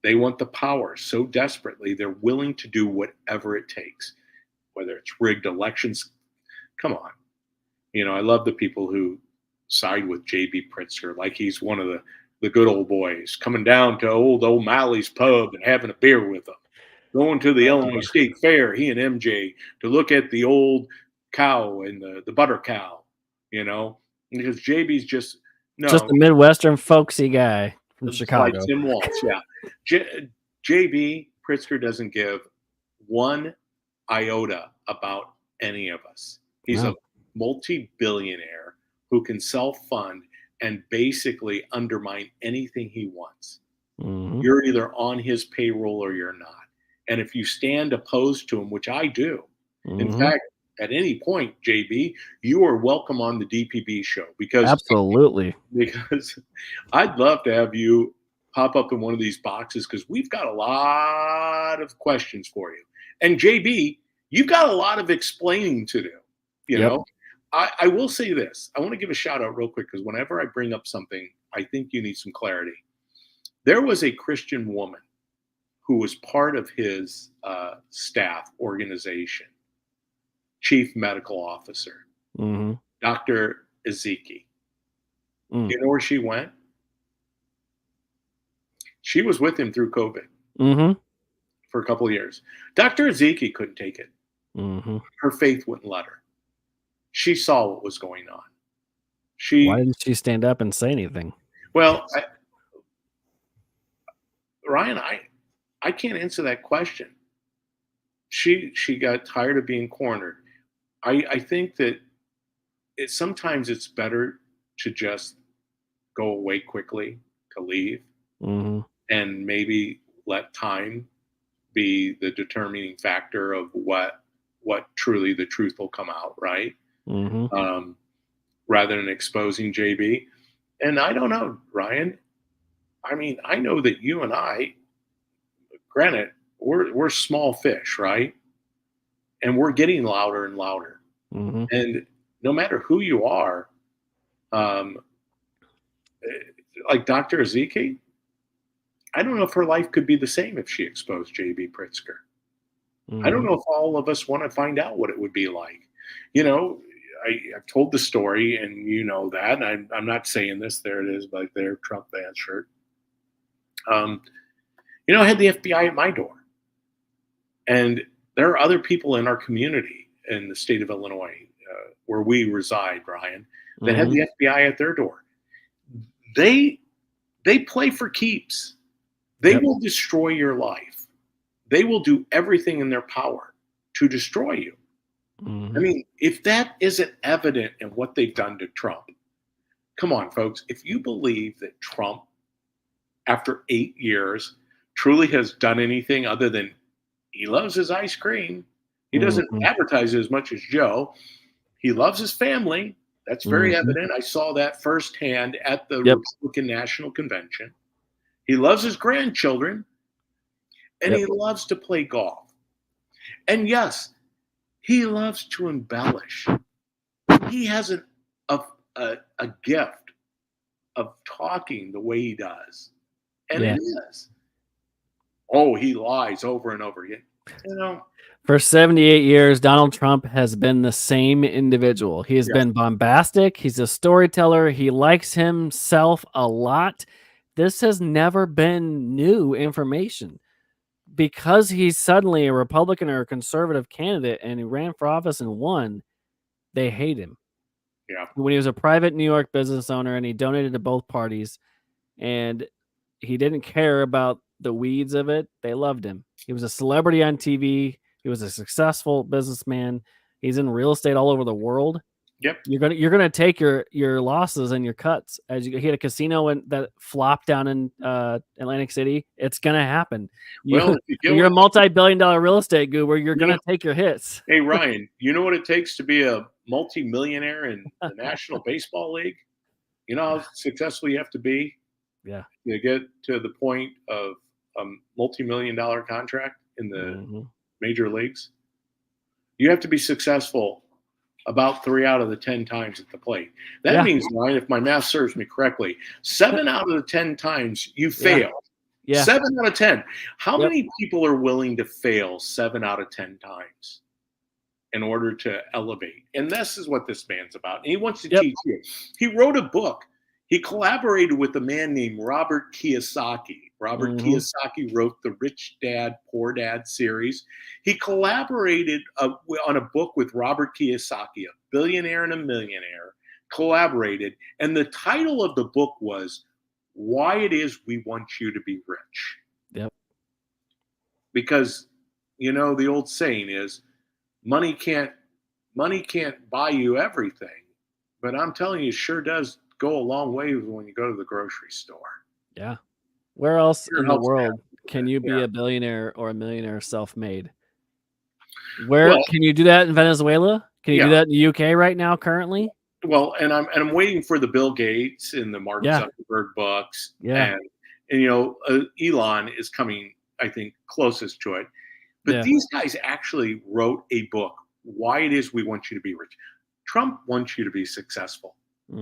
They want the power so desperately they're willing to do whatever it takes, whether it's rigged elections. Come on. I love the people who side with J.B. Pritzker like he's one of the good old boys, coming down to old O'Malley's pub and having a beer with them, going to the Illinois State Fair, he and MJ, to look at the old cow and the butter cow, because JB's just a Midwestern folksy guy from It's Chicago. like Tim Walsh, yeah. JB Pritzker doesn't give one iota about any of us. He's a multi-billionaire who can self-fund and basically undermine anything he wants. You're either on his payroll or you're not. And if you stand opposed to him, which I do, in fact, at any point, JB, you are welcome on the DPB show because I'd love to have you pop up in one of these boxes because we've got a lot of questions for you. And JB, you've got a lot of explaining to do. You know, I will say this. I want to give a shout out real quick because whenever I bring up something, I think you need some clarity. There was a Christian woman who was part of his staff organization, chief medical officer, Dr. Ezeki. Do you know where she went? She was with him through COVID for a couple of years. Dr. Ezeki couldn't take it. Her faith wouldn't let her. She saw what was going on. Why didn't she stand up and say anything? Well, Ryan, I can't answer that question. She got tired of being cornered. I think that sometimes it's better to just go away quickly, to leave, and maybe let time be the determining factor of what truly the truth will come out, right? Rather than exposing JB. And I don't know, Ryan. I mean, I know that you and I, granted, we're small fish, right? And we're getting louder and louder. And no matter who you are, like Dr. Ezeki, I don't know if her life could be the same if she exposed J.B. Pritzker. I don't know if all of us want to find out what it would be like. I've told the story, and you know that. And I'm not saying this. There it is, like their Trump Vance shirt. I had the FBI at my door. And there are other people in our community in the state of Illinois, where we reside, Ryan, that have the FBI at their door. They play for keeps. They will destroy your life. They will do everything in their power to destroy you. I mean, if that isn't evident in what they've done to Trump, come on, folks. If you believe that Trump, after 8 years, truly has done anything other than he loves his ice cream, he doesn't advertise it as much as Joe. He loves his family. That's very evident. I saw that firsthand at the Republican National Convention. He loves his grandchildren, and Yep. he loves to play golf. And yes, he loves to embellish. He has a gift of talking the way he does. And Yeah. it is. Oh, he lies over and over again. For 78 years, Donald Trump has been the same individual. He has Yes. been bombastic. He's a storyteller. He likes himself a lot. This has never been new information. Because he's suddenly a Republican or a conservative candidate and he ran for office and won, they hate him. Yeah. When he was a private New York business owner and he donated to both parties and he didn't care about the weeds of it, they loved him. He was a celebrity on TV. He was a successful businessman. He's in real estate all over the world. Yep. You're gonna take your losses and your cuts as you hit a casino that flopped down in Atlantic City. It's gonna happen. Well, You're a multi-billion-dollar real estate guru. You're gonna take your hits. Hey, Ryan, you know what it takes to be a multi-millionaire in the National Baseball League? You know how successful you have to be? Yeah. To get to the point of a multi-million-dollar contract in the major leagues? You have to be successful about 3 out of the 10 times at the plate. That means, Ryan, if my math serves me correctly, 7 out of the 10 times you fail. Yeah. 7 out of 10. How many people are willing to fail 7 out of 10 times in order to elevate? And this is what this man's about. And he wants to teach you. He wrote a book. He collaborated with a man named Robert Kiyosaki. Robert Kiyosaki wrote the Rich Dad, Poor Dad series. He collaborated on a book with Robert Kiyosaki, a billionaire and a millionaire, collaborated. And the title of the book was Why It Is We Want You to Be Rich. Yep. Because, you know, the old saying is, money can't buy you everything. But I'm telling you, it sure does go a long way when you go to the grocery store. Yeah. Where else in the helps world can you be a billionaire or a millionaire self-made? Where can you do that in Venezuela? Can you do that in the UK right now currently? Well, and I'm waiting for the Bill Gates and the Mark Zuckerberg books. Yeah. And you know, Elon is coming, I think, closest to it. But these guys actually wrote a book, Why It Is We Want You to Be Rich. Trump wants you to be successful.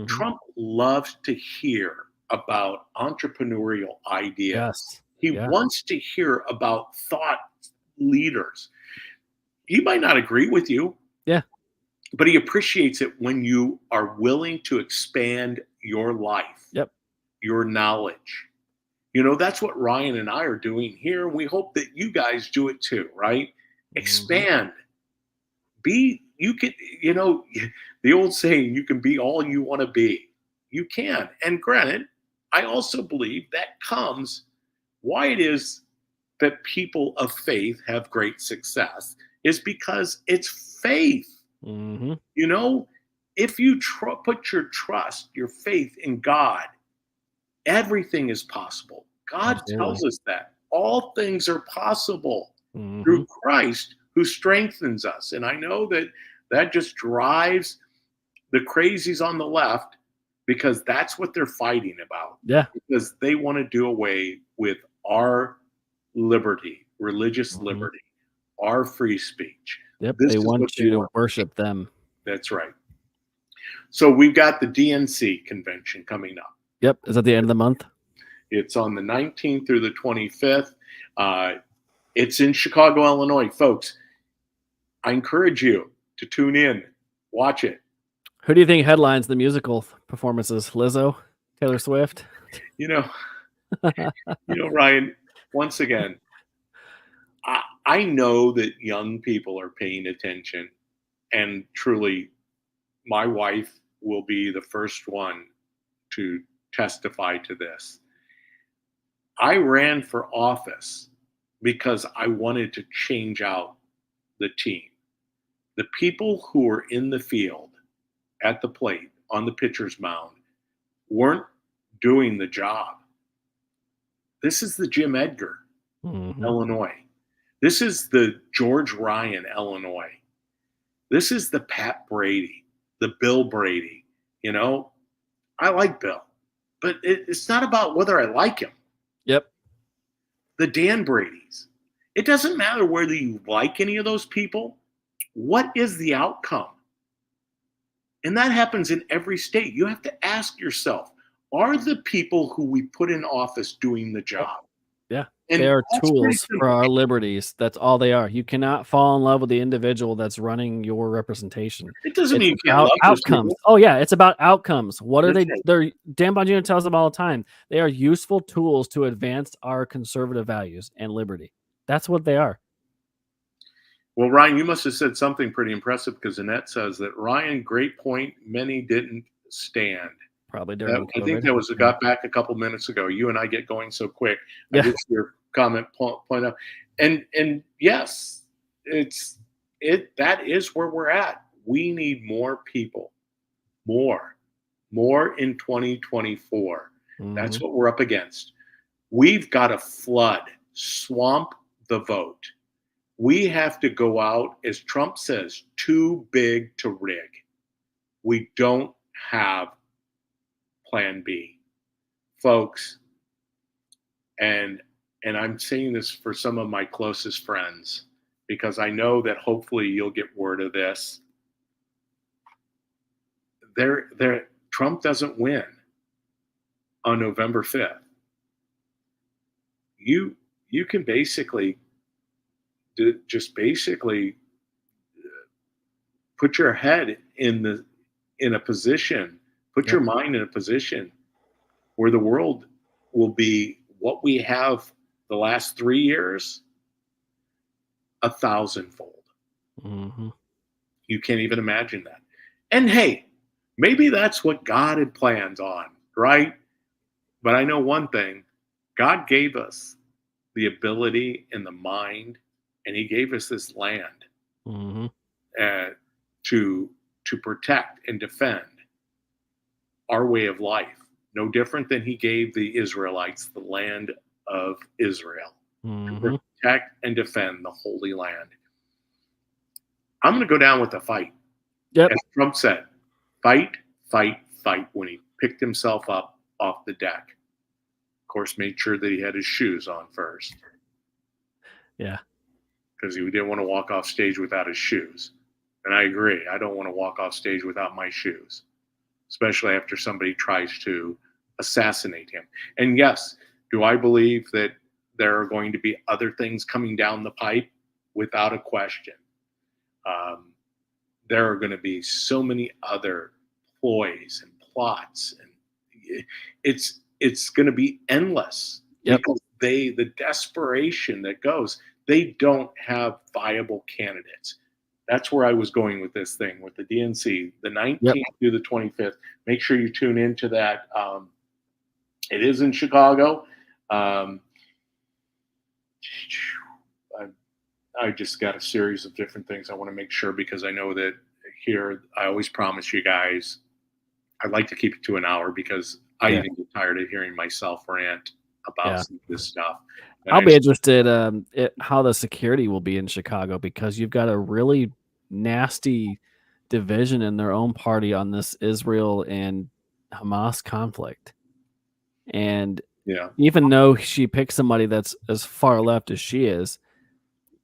Trump loves to hear about entrepreneurial ideas. He wants to hear about thought leaders. He might not agree with you. Yeah. But he appreciates it when you are willing to expand your life, your knowledge. You know, that's what Ryan and I are doing here. We hope that you guys do it too, right? Expand. You can, you know, the old saying, you can be all you want to be. You can. And granted, I also believe that comes why it is that people of faith have great success is because it's faith. You know, if you put your trust, your faith in God, everything is possible. God tells us that all things are possible through Christ who strengthens us. And I know that just drives the crazies on the left because that's what they're fighting about. Yeah. Because they want to do away with our liberty, religious liberty, our free speech. Yep. They want you to worship them. That's right. So we've got the DNC convention coming up. Yep. Is that the end of the month? It's on the 19th through the 25th. It's in Chicago, Illinois. Folks, I encourage you to tune in, watch it. Who do you think headlines the musical performances? Lizzo? Taylor Swift? You know, Ryan, once again, I know that young people are paying attention, and truly, my wife will be the first one to testify to this. I ran for office because I wanted to change out the team. The people who were in the field, at the plate, on the pitcher's mound, weren't doing the job. This is the Jim Edgar, Illinois. This is the George Ryan, Illinois. This is the Pat Brady, the Bill Brady. You know, I like Bill, but it's not about whether I like him. Yep. The Dan Bradys. It doesn't matter whether you like any of those people. What is the outcome? And that happens in every state. You have to ask yourself, are the people who we put in office doing the job? Yeah. And They are that's pretty tools simple. for our liberties. That's all they are. You cannot fall in love with the individual that's running your representation. It doesn't mean you It's can't about love those outcomes. people. Oh yeah, it's about outcomes. What are That's they? it. They're Dan Bongino tells them all the time. They are useful tools to advance our conservative values and liberty. That's what they are. Well, Ryan, you must have said something pretty impressive because Annette says that Ryan, great point. Many didn't stand. Probably during I think COVID. that was got back a couple minutes ago. You and I get going so quick. I Yeah. get your comment point out, and yes, that is where we're at. We need more people, more in 2024. That's Mhm. what we're up against. We've got to swamp the vote. We have to go out, as Trump says, too big to rig. We don't have plan B, folks. And I'm saying this for some of my closest friends because I know that hopefully you'll get word of this. Trump doesn't win on November 5th. You can basically put your head in a position, put your mind in a position where the world will be what we have the last 3 years, 1,000-fold. Mhm. You can't even imagine that. And hey, maybe that's what God had planned on, right? But I know one thing, God gave us the ability and the mind, and he gave us this land Mhm. to protect and defend our way of life. No different than he gave the Israelites the land of Israel to Mhm. protect and defend the Holy Land. I'm going to go down with the fight. Yep. As Trump said, fight, fight, fight when he picked himself up off the deck. Of course, made sure that he had his shoes on first Yeah. because he didn't want to walk off stage without his shoes. And I agree. I don't want to walk off stage without my shoes, especially after somebody tries to assassinate him. And yes, do I believe that there are going to be other things coming down the pipe? Without a question. There are going to be so many other ploys and plots, and it's going to be endless. Yep. Because the desperation that goes, they don't have viable candidates. That's where I was going with this thing with the DNC, the 19th through the 25th. Make sure you tune into that. It is in Chicago. I just got a series of different things I want to make sure because I know that here I always promise you guys I'd like to keep it to an hour because I even get tired of hearing myself rant about some of this stuff. And I'll be interested how the security will be in Chicago because you've got a really nasty division in their own party on this Israel and Hamas conflict. And even though she picked somebody that's as far left as she is,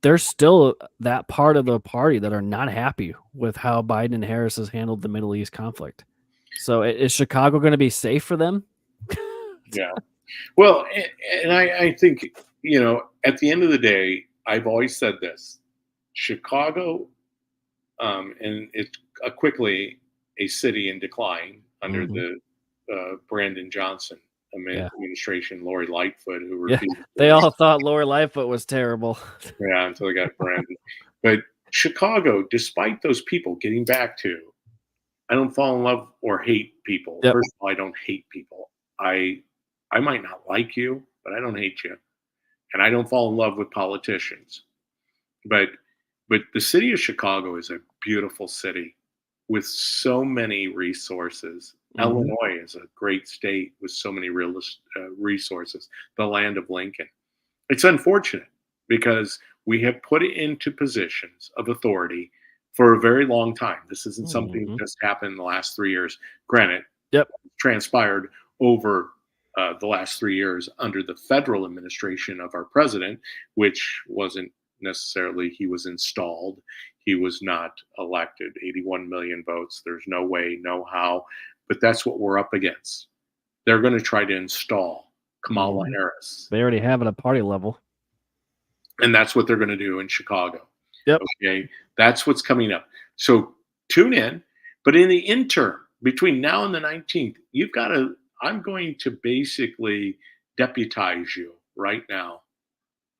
there's still that part of the party that are not happy with how Biden and Harris has handled the Middle East conflict. So is Chicago going to be safe for them? Yeah. Well, and I think, at the end of the day, I've always said this, Chicago, and it's quickly a city in decline under the Brandon Johnson administration, Lori Lightfoot, who refused. They all thought Lori Lightfoot was terrible. Yeah, until they got Brandon. But Chicago, despite those people, getting back to, I don't fall in love or hate people. Yep. First of all, I don't hate people. I might not like you, but I don't hate you. And I don't fall in love with politicians. But the city of Chicago is a beautiful city with so many resources. Illinois is a great state with so many resources, the land of Lincoln. It's unfortunate because we have put it into positions of authority for a very long time. This isn't something that just happened in the last 3 years. Granted, transpired over the last 3 years under the federal administration of our president, which wasn't necessarily he was installed. He was not elected. 81 million votes. There's no way, no how. But that's what we're up against. They're going to try to install Kamala Harris. They already have it at party level. And that's what they're going to do in Chicago. Yep. Okay. That's what's coming up. So tune in. But in the interim, between now and the 19th, I'm going to basically deputize you right now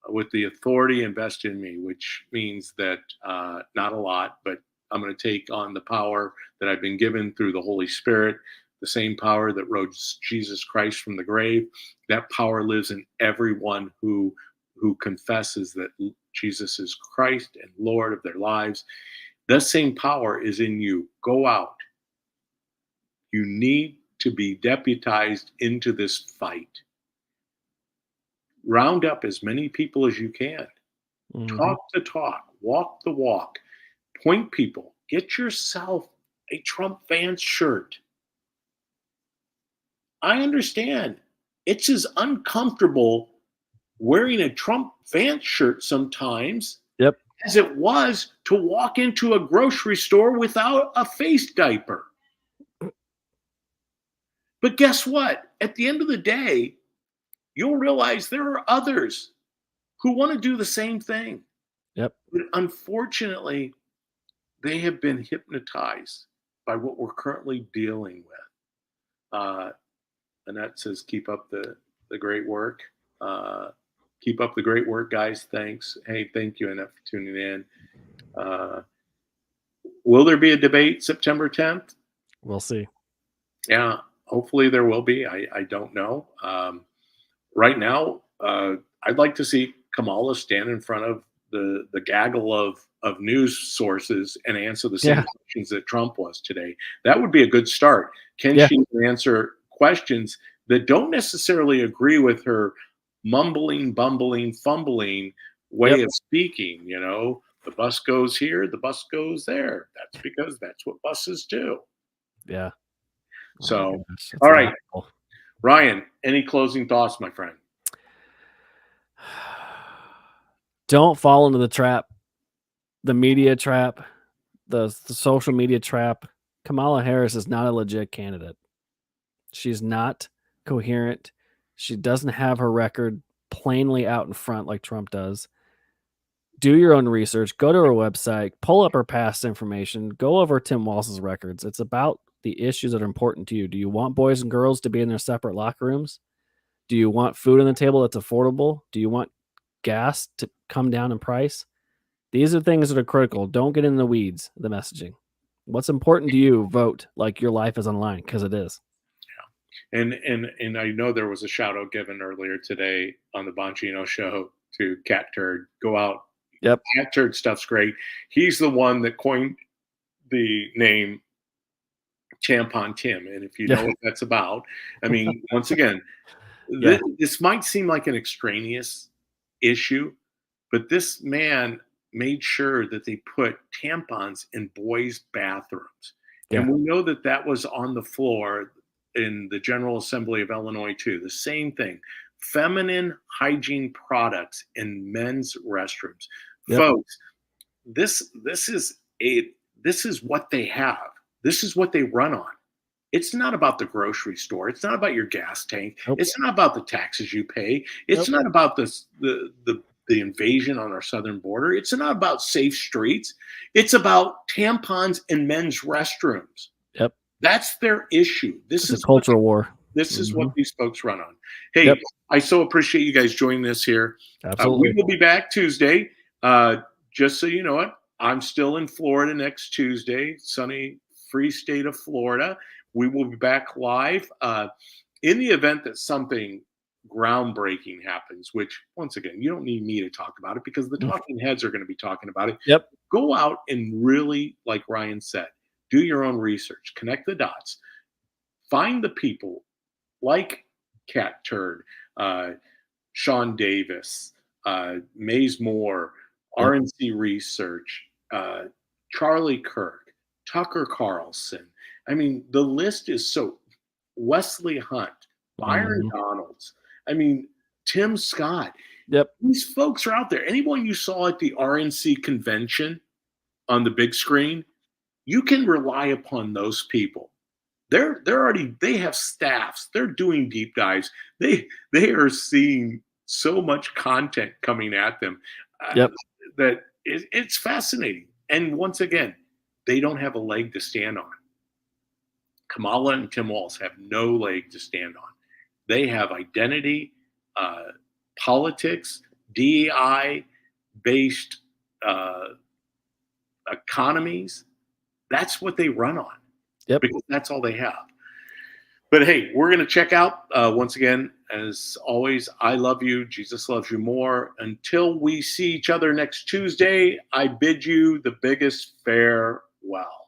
with the authority invested in me, which means that not a lot, but I'm going to take on the power that I've been given through the Holy Spirit, the same power that rose Jesus Christ from the grave. That power lives in everyone who confesses that Jesus is Christ and Lord of their lives. That same power is in you. Go out. You need to be deputized into this fight. Round up as many people as you can. Talk the talk. Walk the walk. Point people. Get yourself a Trump Vance shirt. I understand. It's as uncomfortable wearing a Trump Vance shirt sometimes as it was to walk into a grocery store without a face diaper. But guess what? At the end of the day, you'll realize there are others who want to do the same thing. Yep. But unfortunately, they have been hypnotized by what we're currently dealing with. Annette says, keep up the great work. Keep up the great work, guys. Thanks. Hey, thank you, Annette, for tuning in. Will there be a debate September 10th? We'll see. Yeah, hopefully there will be. I don't know. Right now, I'd like to see Kamala stand in front of the gaggle of news sources and answer the same questions that Trump was today. That would be a good start. Can she answer questions that don't necessarily agree with her mumbling, bumbling, fumbling way of speaking? You know, the bus goes here, the bus goes there. That's because that's what buses do. Yeah. So, all right. Ryan, any closing thoughts, my friend? Don't fall into the trap, the media trap, the social media trap. Kamala Harris is not a legit candidate. She's not coherent. She doesn't have her record plainly out in front like Trump does. Do your own research. Go to her website. Pull up her past information. Go over Tim Walz's records. It's about the issues that are important to you. Do you want boys and girls to be in their separate locker rooms? Do you want food on the table that's affordable? Do you want gas to come down in price? These are things that are critical. Don't get in the weeds, the messaging. What's important to you, vote like your life is online, because it is. Yeah. And I know there was a shout out given earlier today on the Bongino show to Cat Turd. Go out. Yep. Cat Turd stuff's great. He's the one that coined the name Tampon Tim. And if you know what that's about, I mean, once again, this might seem like an extraneous issue, but this man made sure that they put tampons in boys' bathrooms. And we know that that was on the floor in the General Assembly of Illinois too. The same thing. Feminine hygiene products in men's restrooms. Folks, this is what they have. This is what they run on. It's not about the grocery store. It's not about your gas tank. It's not about the taxes you pay. It's not about the invasion on our southern border. It's not about safe streets. It's about tampons in men's restrooms. Yep. That's their issue. This is a cultural war. This is what these folks run on. Hey, I so appreciate you guys joining us here. Absolutely. We will be back Tuesday. Just so you know it, I'm still in Florida next Tuesday, sunny, free state of Florida. We will be back live. In the event that something groundbreaking happens, which, once again, you don't need me to talk about it because the talking heads are going to be talking about it. Yep. Go out and really, like Ryan said, do your own research. Connect the dots. Find the people like Cat Turd, Sean Davis, Maze Moore, RNC Research, Charlie Kirk, Tucker Carlson. I mean, the list is so Wesley Hunt, Byron Donalds. I mean, Tim Scott. Yep. These folks are out there. Anyone you saw at the RNC convention on the big screen, you can rely upon those people. They're already, they have staffs. They're doing deep dives. They are seeing so much content coming at them that it's fascinating. And once again, they don't have a leg to stand on. Kamala and Tim Walz have no leg to stand on. They have identity, politics, DEI-based economies. That's what they run on. Yep. Because that's all they have. But hey, we're going to check out once again, as always, I love you. Jesus loves you more. Until we see each other next Tuesday, I bid you the biggest farewell.